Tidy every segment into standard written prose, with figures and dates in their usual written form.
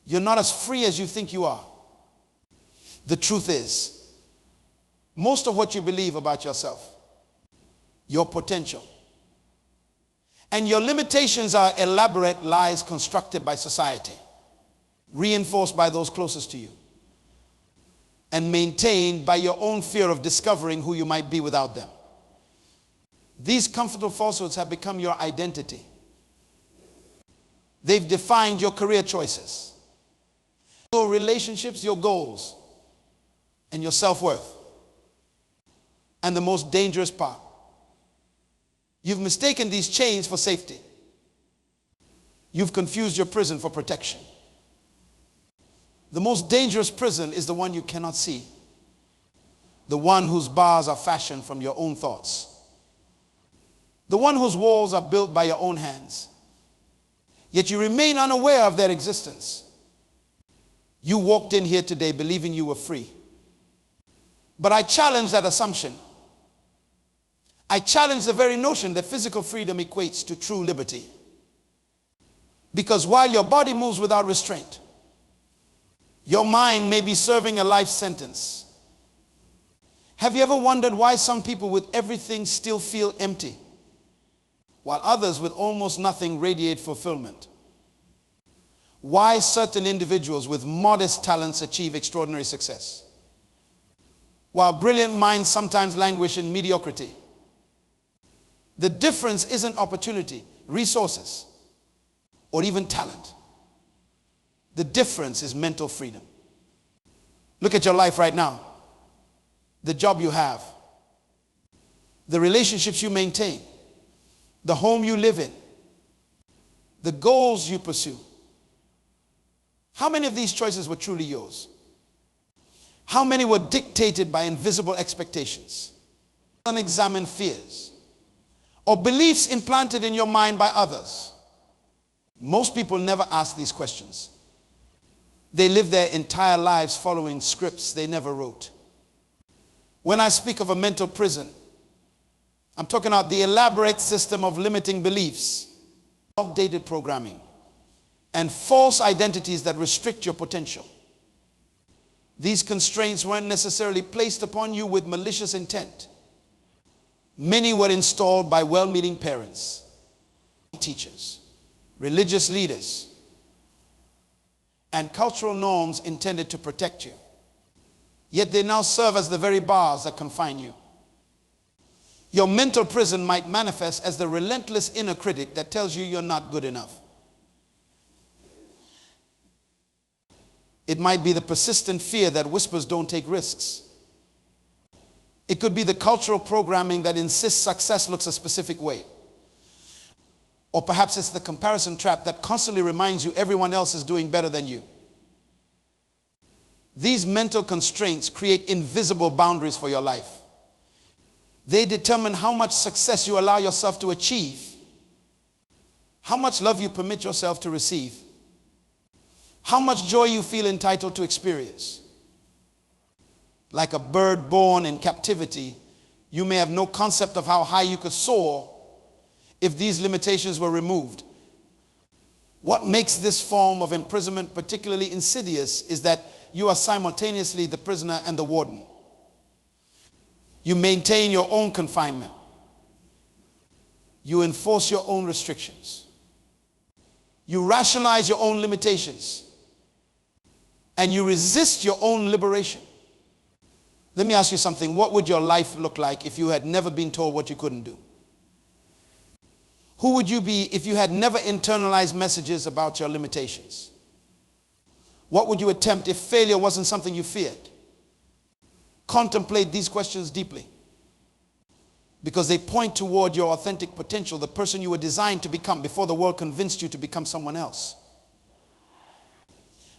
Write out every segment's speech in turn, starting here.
You're not as free as you think you are. The truth is, most of what you believe about yourself, your potential, and your limitations are elaborate lies constructed by society, reinforced by those closest to you, and maintained by your own fear of discovering who you might be without them. These comfortable falsehoods have become your identity. They've defined your career choices, your relationships, your goals, and your self-worth. And the most dangerous part, you've mistaken these chains for safety. You've confused your prison for protection. The most dangerous prison is the one you cannot see, the one whose bars are fashioned from your own thoughts, the one whose walls are built by your own hands, yet you remain unaware of their existence. You walked in here today believing you were free. But I challenge that assumption. I challenge the very notion that physical freedom equates to true liberty. Because while your body moves without restraint, your mind may be serving a life sentence. Have you ever wondered why some people with everything still feel empty, while others with almost nothing radiate fulfillment? Why certain individuals with modest talents achieve extraordinary success, while brilliant minds sometimes languish in mediocrity? The difference isn't opportunity, resources, or even talent. The difference is mental freedom. Look at your life right now. The job you have, the relationships you maintain, the home you live in, the goals you pursue. How many of these choices were truly yours? How many were dictated by invisible expectations, unexamined fears, or beliefs implanted in your mind by others? Most people never ask these questions. They live their entire lives following scripts they never wrote. When I speak of a mental prison, I'm talking about the elaborate system of limiting beliefs, outdated programming, and false identities that restrict your potential. These constraints weren't necessarily placed upon you with malicious intent. Many were installed by well-meaning parents, teachers, religious leaders, and cultural norms intended to protect you. Yet they now serve as the very bars that confine you. Your mental prison might manifest as the relentless inner critic that tells you you're not good enough. It might be the persistent fear that whispers don't take risks. It could be the cultural programming that insists success looks a specific way. Or perhaps it's the comparison trap that constantly reminds you everyone else is doing better than you. These mental constraints create invisible boundaries for your life. They determine how much success you allow yourself to achieve, how much love you permit yourself to receive, how much joy you feel entitled to experience. Like a bird born in captivity, you may have no concept of how high you could soar if these limitations were removed. What makes this form of imprisonment particularly insidious is that you are simultaneously the prisoner and the warden. You maintain your own confinement. You enforce your own restrictions. You rationalize your own limitations. And you resist your own liberation. Let me ask you something. What would your life look like if you had never been told what you couldn't do? Who would you be if you had never internalized messages about your limitations? What would you attempt if failure wasn't something you feared? Contemplate these questions deeply, because they point toward your authentic potential, the person you were designed to become before the world convinced you to become someone else.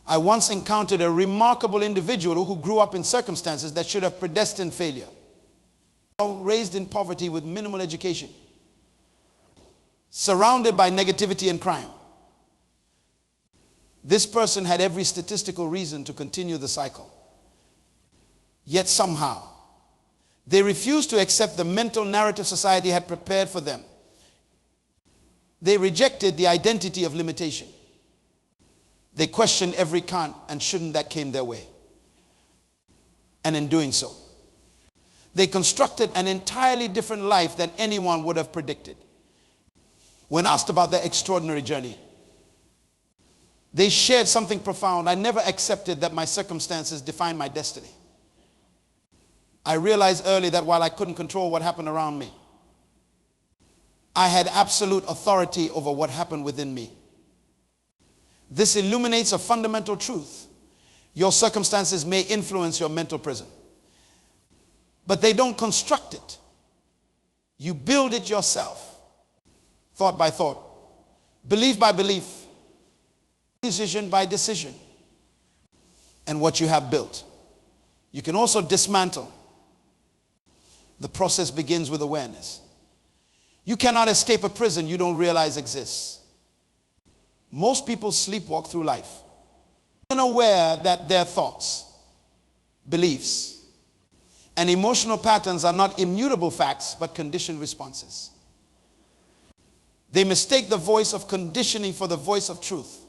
I once encountered a remarkable individual who grew up in circumstances that should have predestined failure. Raised in poverty with minimal education, surrounded by negativity and crime. This person had every statistical reason to continue the cycle. Yet somehow, they refused to accept the mental narrative society had prepared for them. They rejected the identity of limitation. They questioned every can and shouldn't that came their way. And in doing so, they constructed an entirely different life than anyone would have predicted. When asked about their extraordinary journey, they shared something profound. I never accepted that my circumstances define my destiny. I realized early that while I couldn't control what happened around me, I had absolute authority over what happened within me. This illuminates a fundamental truth. Your circumstances may influence your mental prison, but they don't construct it. You build it yourself, thought by thought, belief by belief, decision by decision. And what you have built, you can also dismantle. The process begins with awareness. You cannot escape a prison you don't realize exists. Most people sleepwalk through life, unaware that their thoughts, beliefs, and emotional patterns are not immutable facts, but conditioned responses. They mistake the voice of conditioning for the voice of truth.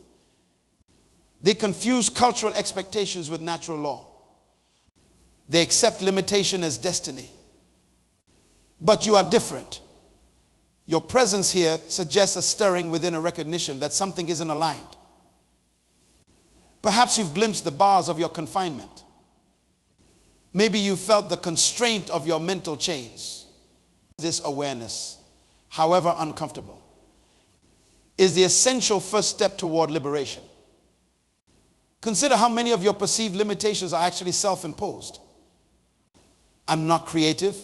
They confuse cultural expectations with natural law. They accept limitation as destiny. But you are different. Your presence here suggests a stirring within a recognition that something isn't aligned. Perhaps you've glimpsed the bars of your confinement. Maybe you felt the constraint of your mental chains. This awareness, however uncomfortable, is the essential first step toward liberation. Consider how many of your perceived limitations are actually self-imposed. I'm not creative.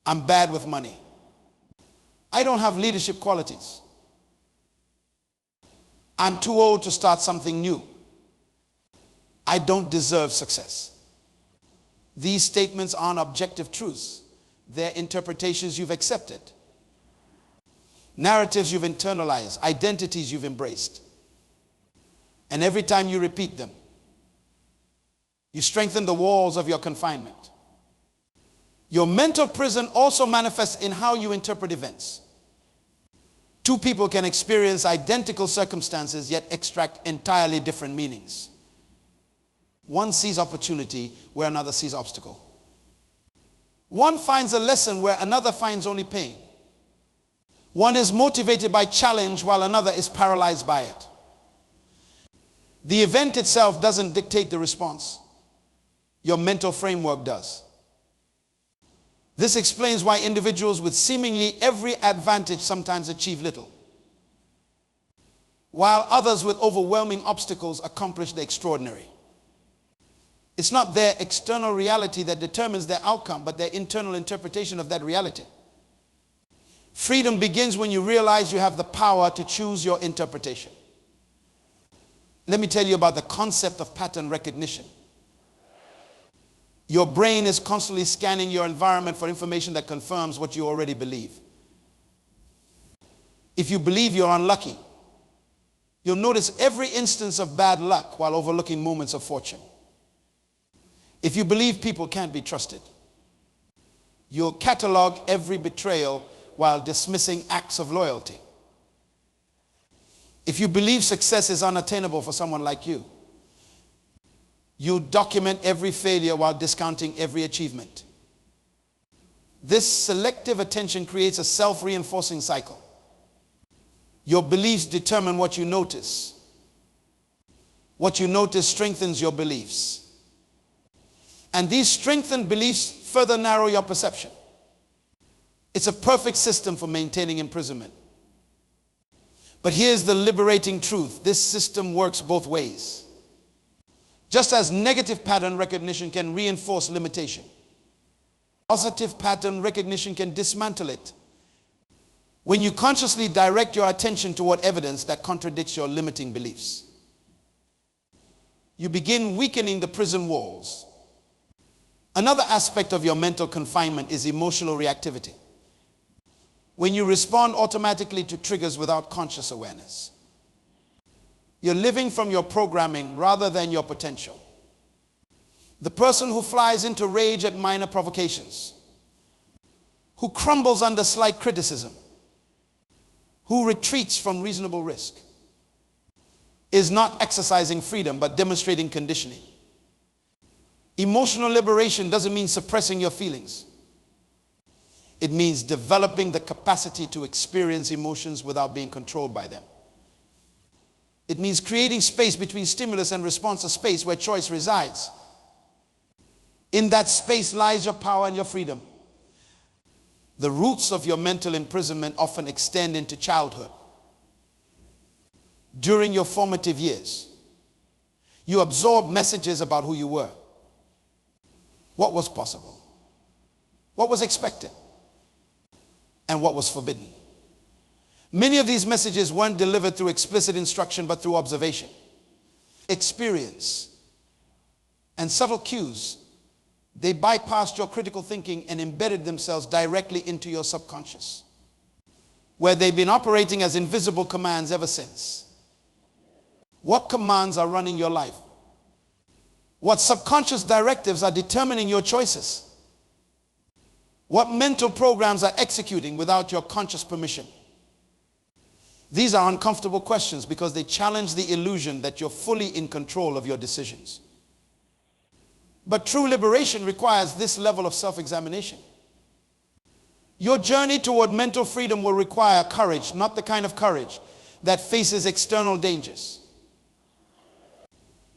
I'm bad with money. I don't have leadership qualities. I'm too old to start something new. I don't deserve success. These statements aren't objective truths. They're interpretations you've accepted, narratives you've internalized, identities you've embraced. And every time you repeat them, you strengthen the walls of your confinement. Your mental prison also manifests in how you interpret events. Two people can experience identical circumstances yet extract entirely different meanings. One sees opportunity where another sees obstacle. One finds a lesson where another finds only pain. One is motivated by challenge while another is paralyzed by it. The event itself doesn't dictate the response. Your mental framework does. This explains why individuals with seemingly every advantage sometimes achieve little, while others with overwhelming obstacles accomplish the extraordinary. It's not their external reality that determines their outcome, but their internal interpretation of that reality. Freedom begins when you realize you have the power to choose your interpretation. Let me tell you about the concept of pattern recognition. Your brain is constantly scanning your environment for information that confirms what you already believe. If you believe you're unlucky, you'll notice every instance of bad luck while overlooking moments of fortune. If you believe people can't be trusted, you'll catalog every betrayal while dismissing acts of loyalty. If you believe success is unattainable for someone like you, you document every failure while discounting every achievement. This selective attention creates a self-reinforcing cycle. Your beliefs determine what you notice. What you notice strengthens your beliefs. And these strengthened beliefs further narrow your perception. It's a perfect system for maintaining imprisonment. But here's the liberating truth. This system works both ways. Just as negative pattern recognition can reinforce limitation, positive pattern recognition can dismantle it. When you consciously direct your attention toward evidence that contradicts your limiting beliefs, you begin weakening the prison walls. Another aspect of your mental confinement is emotional reactivity. When you respond automatically to triggers without conscious awareness, you're living from your programming rather than your potential. The person who flies into rage at minor provocations, who crumbles under slight criticism, who retreats from reasonable risk, is not exercising freedom, but demonstrating conditioning. Emotional liberation doesn't mean suppressing your feelings. It means developing the capacity to experience emotions without being controlled by them. It means creating space between stimulus and response, a space where choice resides. In that space lies your power and your freedom. The roots of your mental imprisonment often extend into childhood. During your formative years, you absorbed messages about who you were, what was possible, what was expected, and what was forbidden. Many of these messages weren't delivered through explicit instruction, but through observation, experience, and subtle cues. They bypassed your critical thinking and embedded themselves directly into your subconscious, where they've been operating as invisible commands ever since. What commands are running your life? What subconscious directives are determining your choices? What mental programs are executing without your conscious permission? These are uncomfortable questions because they challenge the illusion that you're fully in control of your decisions. But true liberation requires this level of self-examination. Your journey toward mental freedom will require courage, not the kind of courage that faces external dangers,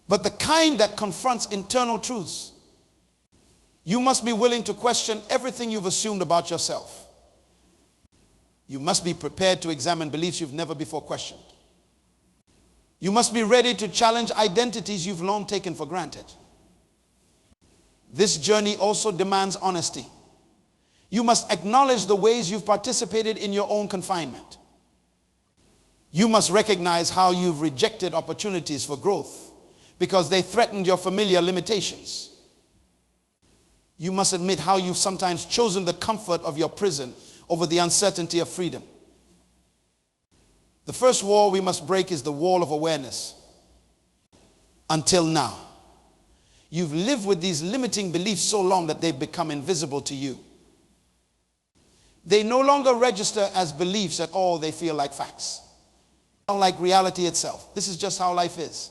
but the kind that confronts internal truths. You must be willing to question everything you've assumed about yourself. You must be prepared to examine beliefs you've never before questioned. You must be ready to challenge identities you've long taken for granted. This journey also demands honesty. You must acknowledge the ways you've participated in your own confinement. You must recognize how you've rejected opportunities for growth because they threatened your familiar limitations. You must admit how you've sometimes chosen the comfort of your prison over the uncertainty of freedom. The first wall we must break is the wall of awareness. Until now, you've lived with these limiting beliefs so long that they've become invisible to you. They no longer register as beliefs at all. They feel like facts, like reality itself. This is just how life is.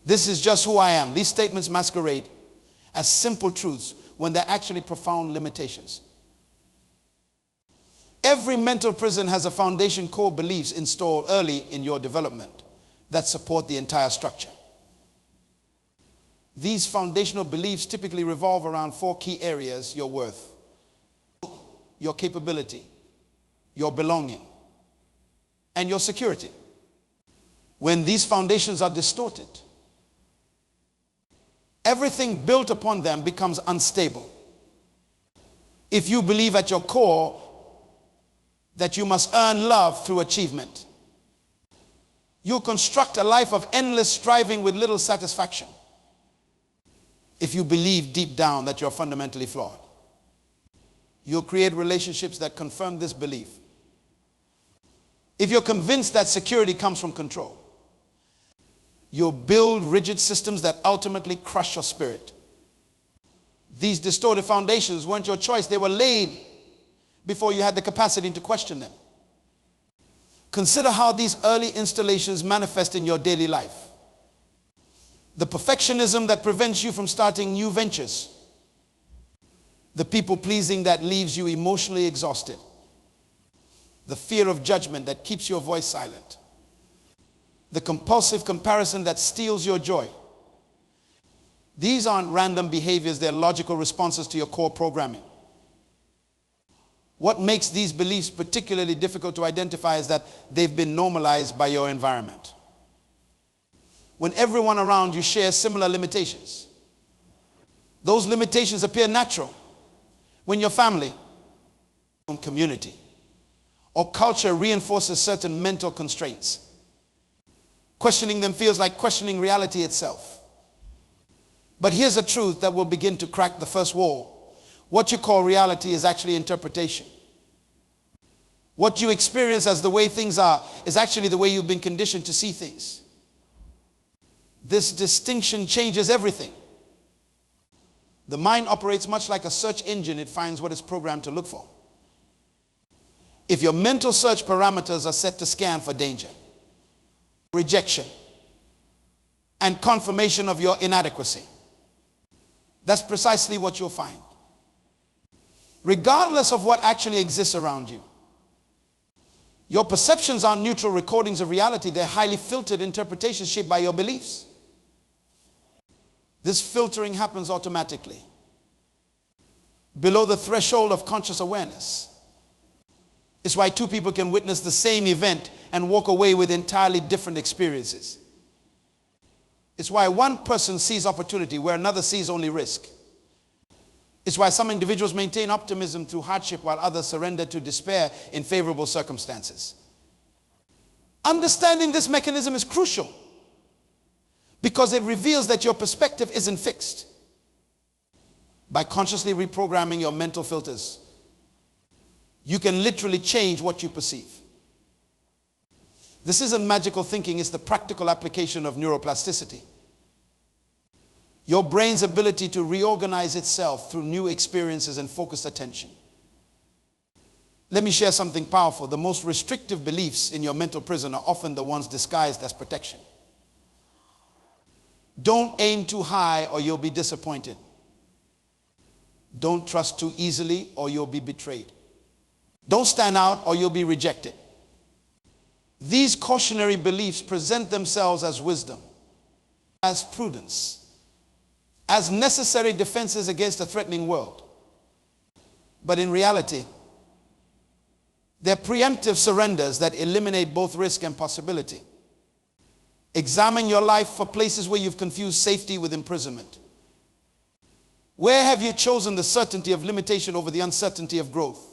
This is just who I am. These statements masquerade as simple truths when they're actually profound limitations. Every mental prison has a foundation core beliefs installed early in your development that support the entire structure. These foundational beliefs typically revolve around four key areas: your worth, your capability, your belonging, and your security. When these foundations are distorted, everything built upon them becomes unstable. If you believe at your core that you must earn love through achievement, you'll construct a life of endless striving with little satisfaction. If you believe deep down that you're fundamentally flawed, you'll create relationships that confirm this belief. If you're convinced that security comes from control, you'll build rigid systems that ultimately crush your spirit. These distorted foundations weren't your choice. They were laid before you had the capacity to question them. Consider how these early installations manifest in your daily life. The perfectionism that prevents you from starting new ventures. The people-pleasing that leaves you emotionally exhausted. The fear of judgment that keeps your voice silent. The compulsive comparison that steals your joy. These aren't random behaviors, they're logical responses to your core programming. What makes these beliefs particularly difficult to identify is that they've been normalized by your environment. When everyone around you shares similar limitations, those limitations appear natural. When your family, community, or culture reinforces certain mental constraints, questioning them feels like questioning reality itself. But here's a truth that will begin to crack the first wall. What you call reality is actually interpretation. What you experience as the way things are is actually the way you've been conditioned to see things. This distinction changes everything. The mind operates much like a search engine. It finds what it's programmed to look for. If your mental search parameters are set to scan for danger, rejection, and confirmation of your inadequacy. That's precisely what you'll find. Regardless of what actually exists around you, your perceptions aren't neutral recordings of reality. They're highly filtered interpretations shaped by your beliefs. This filtering happens automatically, below the threshold of conscious awareness. It's why two people can witness the same event and walk away with entirely different experiences. It's why one person sees opportunity where another sees only risk. It's why some individuals maintain optimism through hardship while others surrender to despair in favorable circumstances. Understanding this mechanism is crucial because it reveals that your perspective isn't fixed. By consciously reprogramming your mental filters, you can literally change what you perceive. This isn't magical thinking, it's the practical application of neuroplasticity. Your brain's ability to reorganize itself through new experiences and focused attention. Let me share something powerful. The most restrictive beliefs in your mental prison are often the ones disguised as protection. Don't aim too high or you'll be disappointed. Don't trust too easily or you'll be betrayed. Don't stand out or you'll be rejected. These cautionary beliefs present themselves as wisdom, as prudence, as necessary defenses against a threatening world. But in reality, they're preemptive surrenders that eliminate both risk and possibility. Examine your life for places where you've confused safety with imprisonment. Where have you chosen the certainty of limitation over the uncertainty of growth?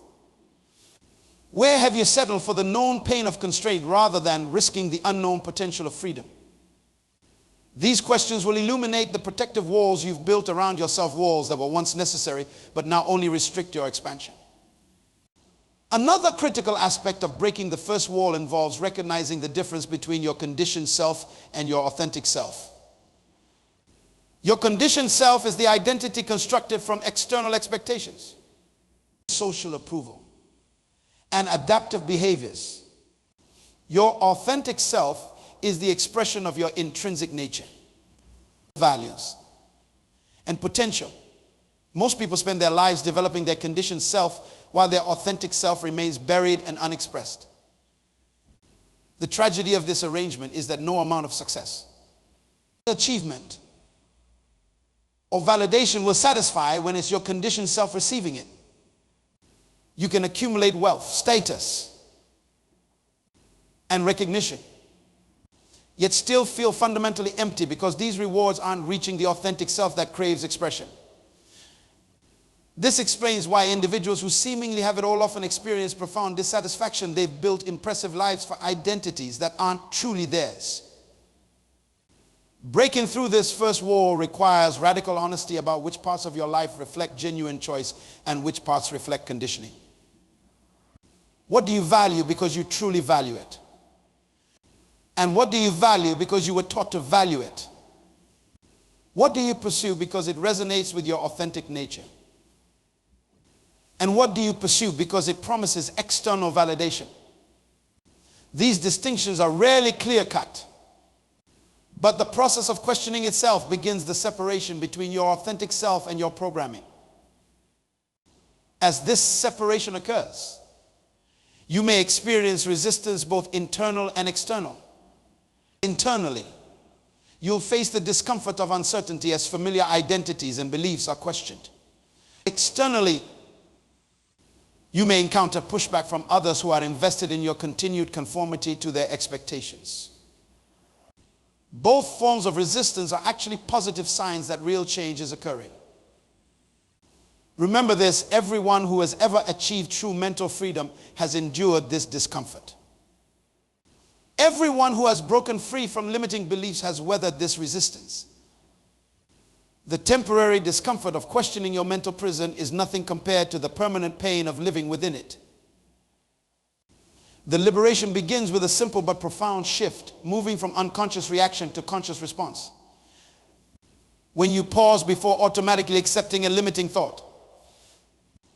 Where have you settled for the known pain of constraint rather than risking the unknown potential of freedom? These questions will illuminate the protective walls you've built around yourself, walls that were once necessary but now only restrict your expansion. Another critical aspect of breaking the first wall involves recognizing the difference between your conditioned self and your authentic self. Your conditioned self is the identity constructed from external expectations, social approval, and adaptive behaviors. Your authentic self is the expression of your intrinsic nature, values, and potential. Most people spend their lives developing their conditioned self while their authentic self remains buried and unexpressed. The tragedy of this arrangement is that no amount of success, achievement, or validation will satisfy when it's your conditioned self receiving it. You can accumulate wealth, status, and recognition, yet still feel fundamentally empty because these rewards aren't reaching the authentic self that craves expression. This explains why individuals who seemingly have it all often experience profound dissatisfaction. They've built impressive lives for identities that aren't truly theirs. Breaking through this first wall requires radical honesty about which parts of your life reflect genuine choice and which parts reflect conditioning. What do you value because you truly value it? And what do you value because you were taught to value it? What do you pursue because it resonates with your authentic nature? And what do you pursue because it promises external validation? These distinctions are rarely clear-cut, but the process of questioning itself begins the separation between your authentic self and your programming. As this separation occurs, you may experience resistance both internal and external. Internally, you'll face the discomfort of uncertainty as familiar identities and beliefs are questioned. Externally, you may encounter pushback from others who are invested in your continued conformity to their expectations. Both forms of resistance are actually positive signs that real change is occurring. Remember this, everyone who has ever achieved true mental freedom has endured this discomfort. Everyone who has broken free from limiting beliefs has weathered this resistance. The temporary discomfort of questioning your mental prison is nothing compared to the permanent pain of living within it. The liberation begins with a simple but profound shift, moving from unconscious reaction to conscious response. When you pause before automatically accepting a limiting thought,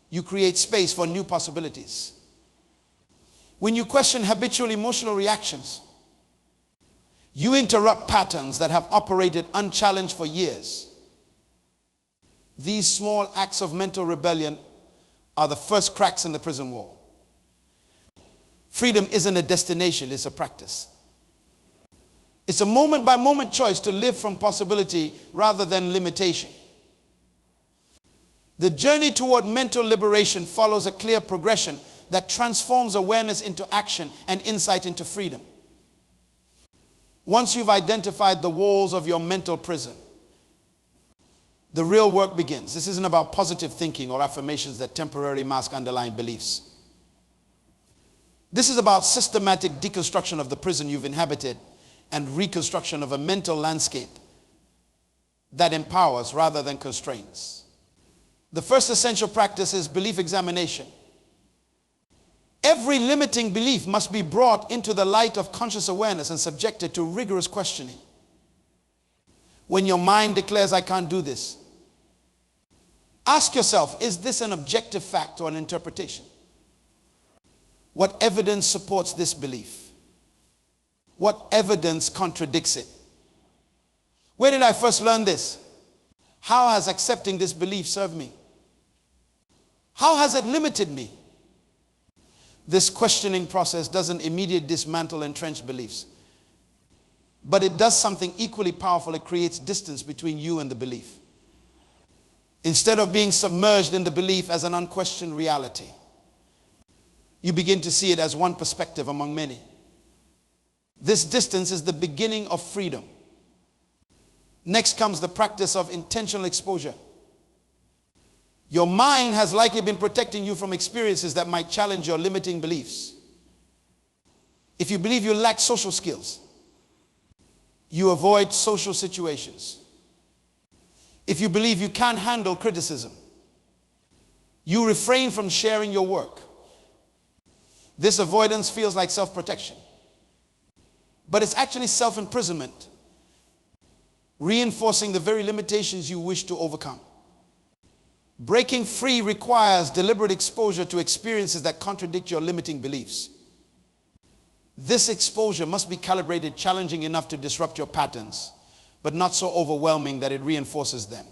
you create space for new possibilities. When you question habitual emotional reactions, You interrupt patterns that have operated unchallenged for years. These small acts of mental rebellion are the first cracks in the prison wall. Freedom isn't a destination, it's a practice. It's a moment-by-moment choice to live from possibility rather than limitation. The journey toward mental liberation follows a clear progression that transforms awareness into action and insight into freedom. Once you've identified the walls of your mental prison, the real work begins. This isn't about positive thinking or affirmations that temporarily mask underlying beliefs. This is about systematic deconstruction of the prison you've inhabited and reconstruction of a mental landscape that empowers rather than constrains. The first essential practice is belief examination. Every limiting belief must be brought into the light of conscious awareness and subjected to rigorous questioning. When your mind declares, I can't do this, ask yourself, is this an objective fact or an interpretation? What evidence supports this belief? What evidence contradicts it? Where did I first learn this? How has accepting this belief served me? How has it limited me? This questioning process doesn't immediately dismantle entrenched beliefs, but it does something equally powerful. It creates distance between you and the belief. Instead of being submerged in the belief as an unquestioned reality, you begin to see it as one perspective among many. This distance is the beginning of freedom. Next comes the practice of intentional exposure. Your mind has likely been protecting you from experiences that might challenge your limiting beliefs. If you believe you lack social skills, you avoid social situations. If you believe you can't handle criticism, you refrain from sharing your work. This avoidance feels like self-protection, but it's actually self-imprisonment, reinforcing the very limitations you wish to overcome. Breaking free requires deliberate exposure to experiences that contradict your limiting beliefs. This exposure must be calibrated, challenging enough to disrupt your patterns, but not so overwhelming that it reinforces them.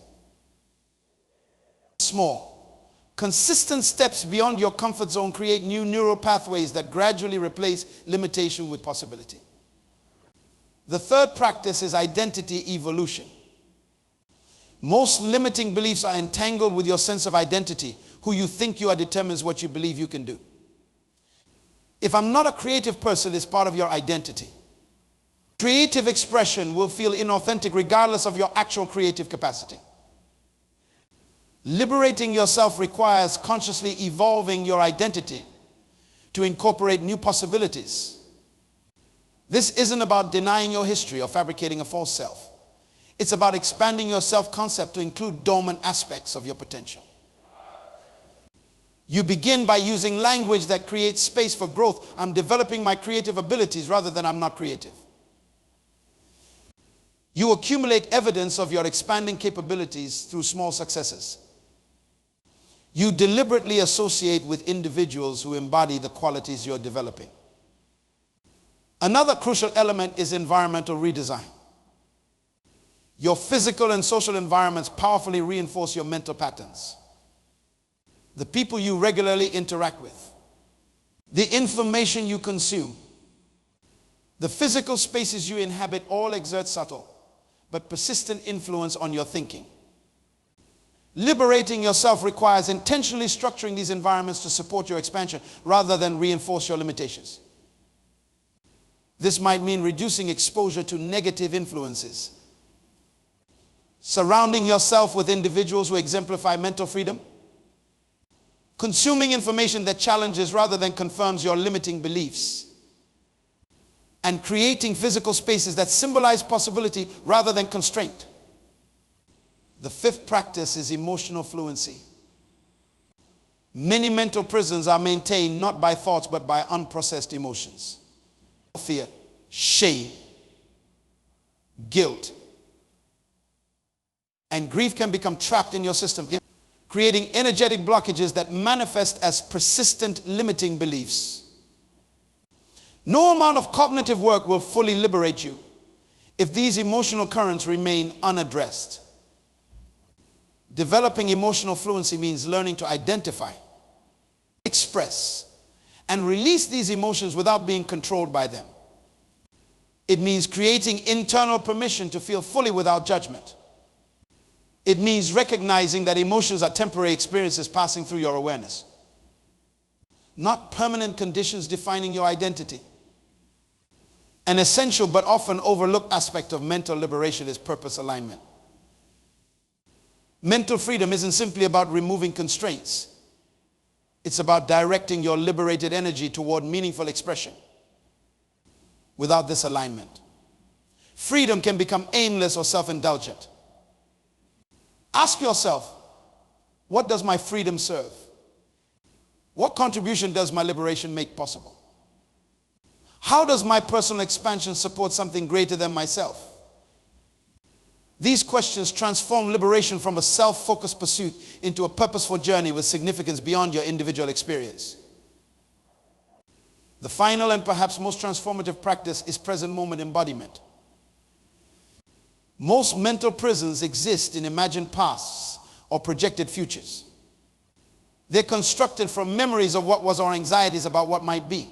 Small, consistent steps beyond your comfort zone create new neural pathways that gradually replace limitation with possibility. The third practice is identity evolution. Most limiting beliefs are entangled with your sense of identity. Who you think you are determines what you believe you can do. If I'm not a creative person, it's part of your identity. Creative expression will feel inauthentic regardless of your actual creative capacity. Liberating yourself requires consciously evolving your identity to incorporate new possibilities. This isn't about denying your history or fabricating a false self. It's about expanding your self-concept to include dormant aspects of your potential. You begin by using language that creates space for growth. I'm developing my creative abilities rather than I'm not creative. You accumulate evidence of your expanding capabilities through small successes. You deliberately associate with individuals who embody the qualities you're developing. Another crucial element is environmental redesign. Your physical and social environments powerfully reinforce your mental patterns. The people you regularly interact with, the information you consume, the physical spaces you inhabit all exert subtle but persistent influence on your thinking. Liberating yourself requires intentionally structuring these environments to support your expansion rather than reinforce your limitations. This might mean reducing exposure to negative influences, surrounding yourself with individuals who exemplify mental freedom, consuming information that challenges rather than confirms your limiting beliefs, and creating physical spaces that symbolize possibility rather than constraint. The fifth practice is emotional fluency. Many mental prisons are maintained not by thoughts but by unprocessed emotions. Fear, shame, guilt, and grief can become trapped in your system, creating energetic blockages that manifest as persistent limiting beliefs. No amount of cognitive work will fully liberate you, if these emotional currents remain unaddressed. Developing emotional fluency means learning to identify, express, and release these emotions without being controlled by them. It means creating internal permission to feel fully without judgment. It means recognizing that emotions are temporary experiences passing through your awareness, not permanent conditions defining your identity. An essential but often overlooked aspect of mental liberation is purpose alignment. Mental freedom isn't simply about removing constraints. It's about directing your liberated energy toward meaningful expression. Without this alignment, freedom can become aimless or self-indulgent. Ask yourself, what does my freedom serve? What contribution does my liberation make possible? How does my personal expansion support something greater than myself? These questions transform liberation from a self-focused pursuit into a purposeful journey with significance beyond your individual experience. The final and perhaps most transformative practice is present moment embodiment. Most mental prisons exist in imagined pasts or projected futures. They're constructed from memories of what was or anxieties about what might be.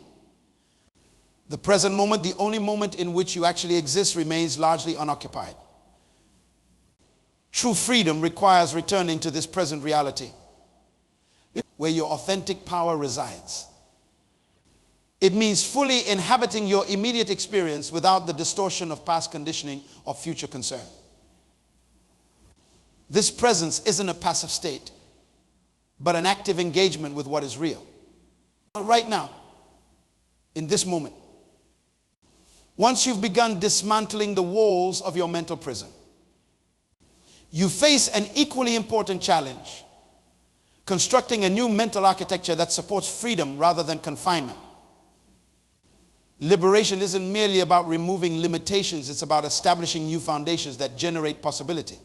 The present moment, the only moment in which you actually exist, remains largely unoccupied. True freedom requires returning to this present reality, where your authentic power resides. It means fully inhabiting your immediate experience without the distortion of past conditioning or future concern. This presence isn't a passive state, but an active engagement with what is real. Right now, in this moment, once you've begun dismantling the walls of your mental prison, you face an equally important challenge: constructing a new mental architecture that supports freedom rather than confinement. Liberation isn't merely about removing limitations, it's about establishing new foundations that generate possibility.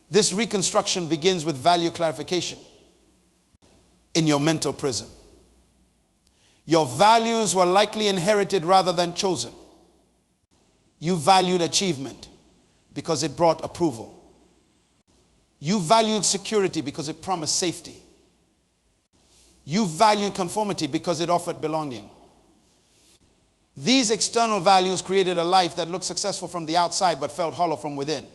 This reconstruction begins with value clarification in your mental prison. Your values were likely inherited rather than chosen. You valued achievement because it brought approval. You valued security because it promised safety. You valued conformity because it offered belonging. These external values created a life that looked successful from the outside but felt hollow from within.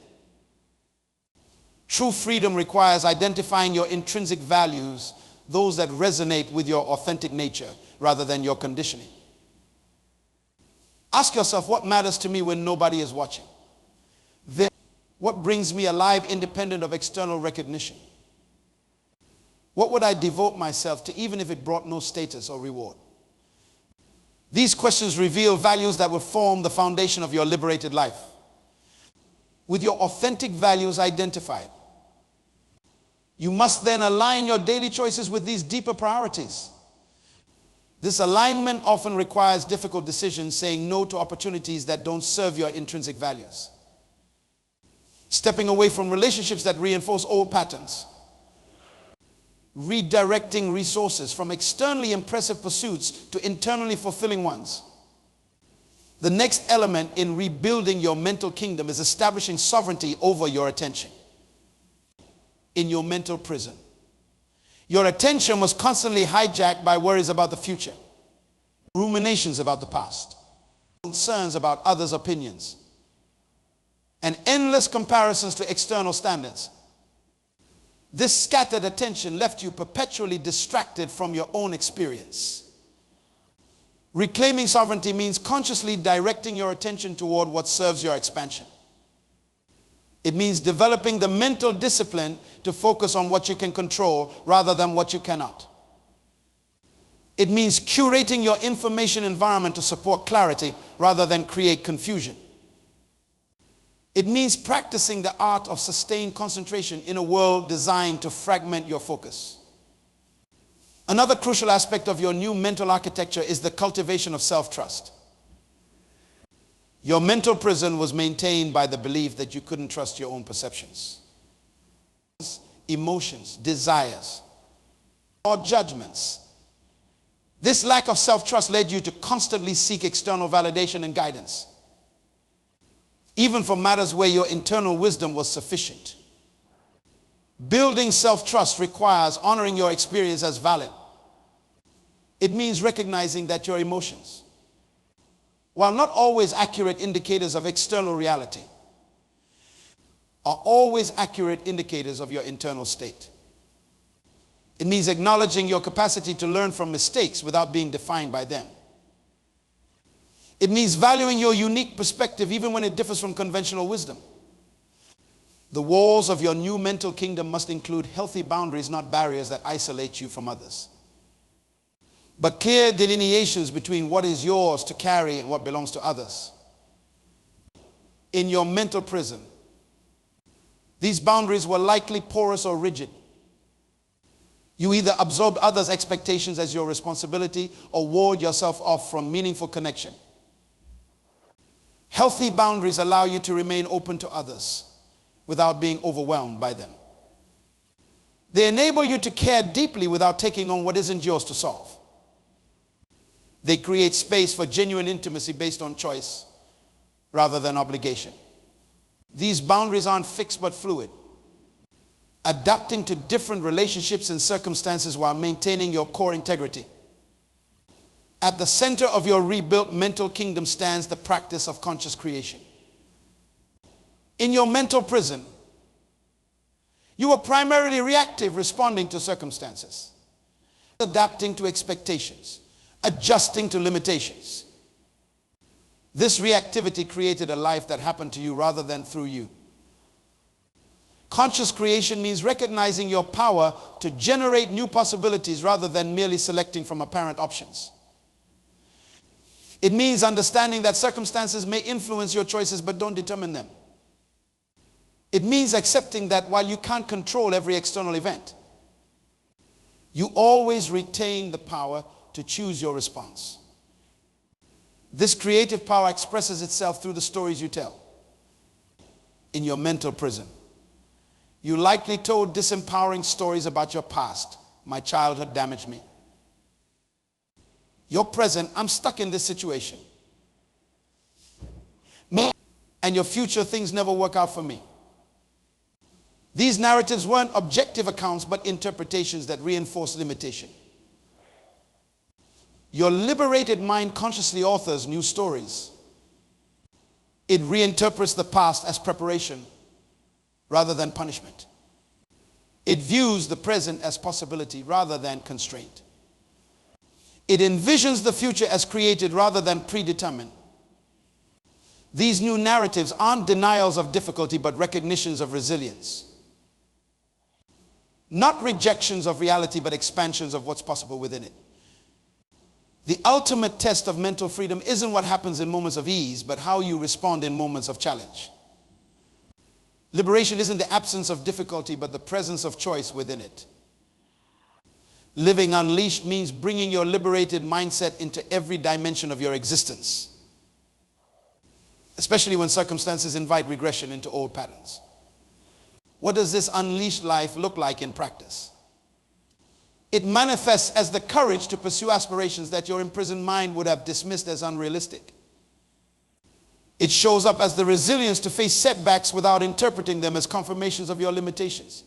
True freedom requires identifying your intrinsic values, those that resonate with your authentic nature rather than your conditioning. Ask yourself, what matters to me when nobody is watching? Then, what brings me alive independent of external recognition? What would I devote myself to even if it brought no status or reward? These questions reveal values that will form the foundation of your liberated life. With your authentic values identified, you must then align your daily choices with these deeper priorities. This alignment often requires difficult decisions, saying no to opportunities that don't serve your intrinsic values, stepping away from relationships that reinforce old patterns, redirecting resources from externally impressive pursuits to internally fulfilling ones. The next element in rebuilding your mental kingdom is establishing sovereignty over your attention. In your mental prison, your attention was constantly hijacked by worries about the future, ruminations about the past, concerns about others' opinions, and endless comparisons to external standards. This scattered attention left you perpetually distracted from your own experience. Reclaiming sovereignty means consciously directing your attention toward what serves your expansion. It means developing the mental discipline to focus on what you can control rather than what you cannot. It means curating your information environment to support clarity rather than create confusion. It means practicing the art of sustained concentration in a world designed to fragment your focus. Another crucial aspect of your new mental architecture is the cultivation of self-trust. Your mental prison was maintained by the belief that you couldn't trust your own perceptions, emotions, desires, or judgments. This lack of self-trust led you to constantly seek external validation and guidance. even for matters where your internal wisdom was sufficient. Building self-trust requires honoring your experience as valid. It means recognizing that your emotions, while not always accurate indicators of external reality, are always accurate indicators of your internal state. It means acknowledging your capacity to learn from mistakes without being defined by them. It means valuing your unique perspective even when it differs from conventional wisdom. The walls of your new mental kingdom must include healthy boundaries, not barriers that isolate you from others, but clear delineations between what is yours to carry and what belongs to others. In your mental prison, these boundaries were likely porous or rigid. You either absorbed others' expectations as your responsibility or walled yourself off from meaningful connection. Healthy boundaries allow you to remain open to others without being overwhelmed by them. They enable you to care deeply without taking on what isn't yours to solve. They create space for genuine intimacy based on choice rather than obligation. These boundaries aren't fixed but fluid, adapting to different relationships and circumstances while maintaining your core integrity. At the center of your rebuilt mental kingdom stands the practice of conscious creation. In your mental prison, you were primarily reactive, responding to circumstances, adapting to expectations, adjusting to limitations. This reactivity created a life that happened to you rather than through you. Conscious creation means recognizing your power to generate new possibilities rather than merely selecting from apparent options. It means understanding that circumstances may influence your choices but don't determine them. It means accepting that while you can't control every external event, you always retain the power to choose your response. This creative power expresses itself through the stories you tell. In your mental prison, you likely told disempowering stories about your past. My childhood damaged me. Your present, I'm stuck in this situation. And your future, things never work out for me. These narratives weren't objective accounts, but interpretations that reinforce limitation. Your liberated mind consciously authors new stories. It reinterprets the past as preparation rather than punishment. It views the present as possibility rather than constraint. It envisions the future as created rather than predetermined. These new narratives aren't denials of difficulty, but recognitions of resilience. Not rejections of reality, but expansions of what's possible within it. The ultimate test of mental freedom isn't what happens in moments of ease, but how you respond in moments of challenge. Liberation isn't the absence of difficulty, but the presence of choice within it. Living unleashed means bringing your liberated mindset into every dimension of your existence, especially when circumstances invite regression into old patterns. What does this unleashed life look like in practice? It manifests as the courage to pursue aspirations that your imprisoned mind would have dismissed as unrealistic. It shows up as the resilience to face setbacks without interpreting them as confirmations of your limitations.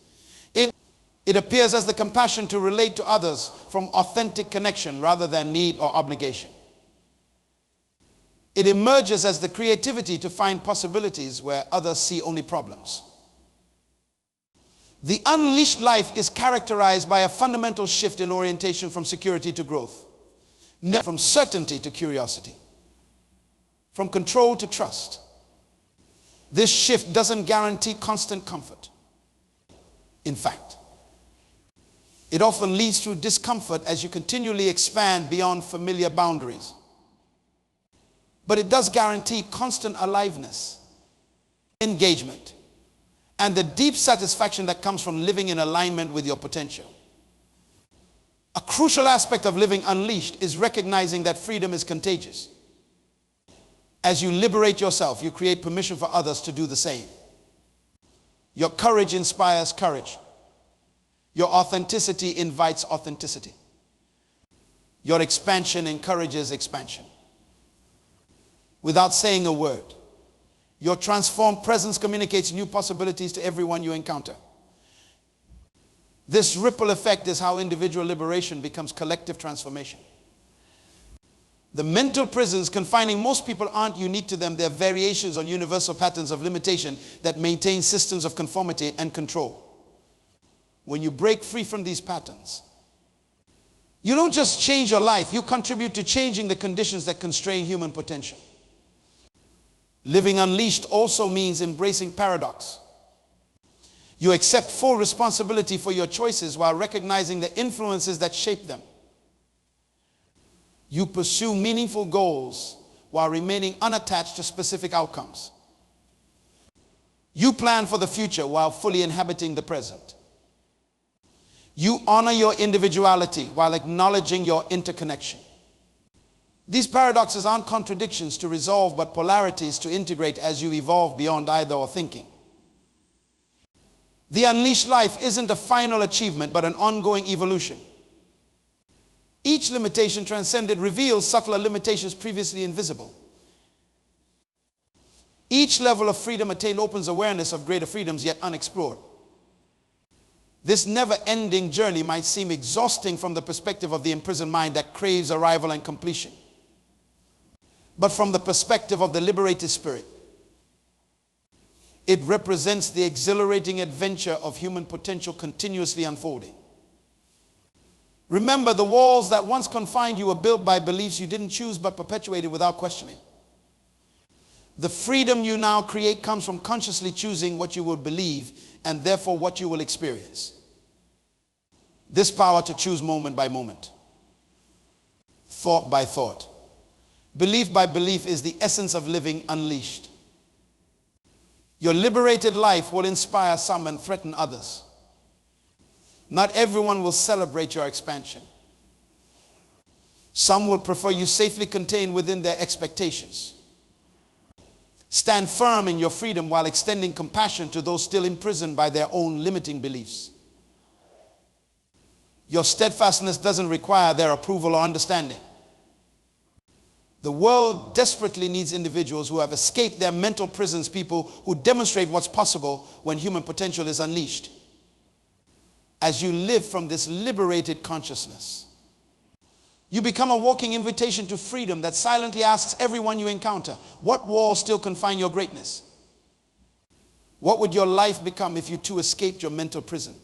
It appears as the compassion to relate to others from authentic connection rather than need or obligation. It emerges as the creativity to find possibilities where others see only problems. The unleashed life is characterized by a fundamental shift in orientation from security to growth, from certainty to curiosity, from control to trust. This shift doesn't guarantee constant comfort. In fact, it often leads to discomfort as you continually expand beyond familiar boundaries. But it does guarantee constant aliveness, engagement, and the deep satisfaction that comes from living in alignment with your potential. A crucial aspect of living unleashed is recognizing that freedom is contagious. As you liberate yourself, you create permission for others to do the same. Your courage inspires courage. Your authenticity invites authenticity. Your expansion encourages expansion. Without saying a word, Your transformed presence communicates new possibilities to everyone you encounter. This ripple effect is how individual liberation becomes collective transformation. The mental prisons confining most people aren't unique to them. They're variations on universal patterns of limitation that maintain systems of conformity and control. When you break free from these patterns, you don't just change your life, you contribute to changing the conditions that constrain human potential. Living unleashed also means embracing paradox. You accept full responsibility for your choices while recognizing the influences that shape them. You pursue meaningful goals while remaining unattached to specific outcomes. You plan for the future while fully inhabiting the present. You honor your individuality while acknowledging your interconnection. These paradoxes aren't contradictions to resolve, but polarities to integrate as you evolve beyond either or thinking. The unleashed life isn't a final achievement, but an ongoing evolution. Each limitation transcended reveals subtler limitations previously invisible. Each level of freedom attained opens awareness of greater freedoms yet unexplored. This never-ending journey might seem exhausting from the perspective of the imprisoned mind that craves arrival and completion. But from the perspective of the liberated spirit, it represents the exhilarating adventure of human potential continuously unfolding. Remember, the walls that once confined you were built by beliefs you didn't choose but perpetuated without questioning. The freedom you now create comes from consciously choosing what you will believe and therefore what you will experience. This power to choose moment by moment, thought by thought, belief by belief is the essence of living unleashed. Your liberated life will inspire some and threaten others. Not everyone will celebrate your expansion. Some will prefer you safely contained within their expectations. Stand firm in your freedom while extending compassion to those still imprisoned by their own limiting beliefs. Your steadfastness doesn't require their approval or understanding. The world desperately needs individuals who have escaped their mental prisons, people who demonstrate what's possible when human potential is unleashed. As you live from this liberated consciousness, you become a walking invitation to freedom that silently asks everyone you encounter, what walls still confine your greatness? What would your life become if you too escaped your mental prison?